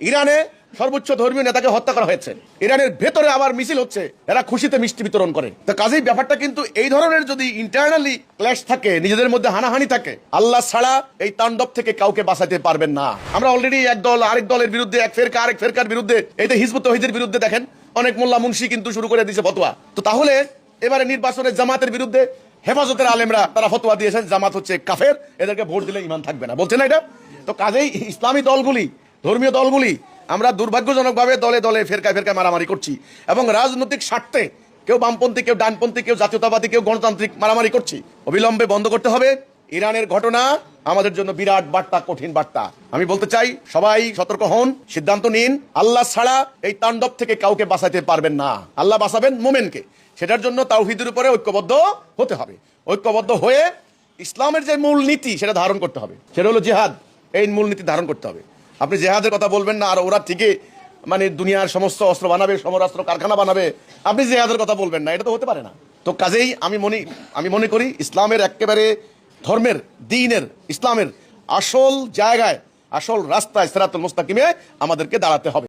ইরানে সর্বোচ্চ ধর্মীয় নেতাকে হত্যা করা হয়েছে, ইরানের ভেতরে আবার মিছিল হচ্ছে, এরা খুশিতে মিষ্টি বিতরণ করে। তো কাজেই ব্যাপারটা কিন্তু এই ধরনের যদি ইন্টারনালি ক্ল্যাশ থাকে, নিজেদের মধ্যে হানাহানি থাকে, আল্লাহ ছাড়া এই তাণ্ডব থেকে কাউকে বাঁচাতে পারবেন না। আমরা অলরেডি এক দল আরেক দলের বিরুদ্ধে, এক ফেরকা আরেক ফেরকার বিরুদ্ধে, এই যে হিজবুত তৌহিদের বিরুদ্ধে দেখেন অনেক মোল্লা মুন্সি কিন্তু শুরু করে দিয়েছে ফতোয়া। তো তাহলে এবারে নির্বাচনে জামাতের বিরুদ্ধে হেফাজতের আলেমরা তারা ফতোয়া দিয়েছেন জামাত হচ্ছে কাফের, এদেরকে ভোট দিলে ঈমান থাকবে না, বলছে না এটা? তো কাজেই ইসলামী দলগুলি, ধর্মীয় দলগুলি আমরা দুর্ভাগ্যজনকভাবে দলে দলে ফেরকায় ফেরকায় মারামারি করছি এবং রাজনৈতিক স্বার্থে কেউ বামপন্থী, কেউ ডানপন্থী, কেউ জাতীয়তাবাদী, কেউ গণতান্ত্রিক মারামারি করছি। অবিলম্বে বন্ধ করতে হবে। ইরানের ঘটনা আমাদের জন্য বিরাট বার্তা, কঠিন বার্তা। আমি বলতে চাই সবাই সতর্ক হন, সিদ্ধান্ত নিন। আল্লাহ ছাড়া এই তাণ্ডব থেকে কাউকে বাঁচাতে পারবেন না, আল্লাহ বাঁচাবেন মোমেনকে। সেটার জন্য তাওহীদের উপরে ঐক্যবদ্ধ হতে হবে। ঐক্যবদ্ধ হয়ে ইসলামের যে মূল নীতি সেটা ধারণ করতে হবে, সেটা হলো জিহাদ। এই মূল নীতি ধারণ করতে হবে। আপনি জেহাদের কথা বলবেন না আর ওরা ঠিকই মানে দুনিয়ার সমস্ত অস্ত্র বানাবে, সমরাস্ত্র কারখানা বানাবে, আপনি জেহাদের কথা বলবেন না, এটা তো হতে পারে না। তো কাজেই আমি মনে করি ইসলামের একেবারে ধর্মের, দ্বীনের, ইসলামের আসল জায়গায়, আসল রাস্তায় সিরাতুল মুস্তাকিমে আমাদেরকে দাঁড়াতে হবে।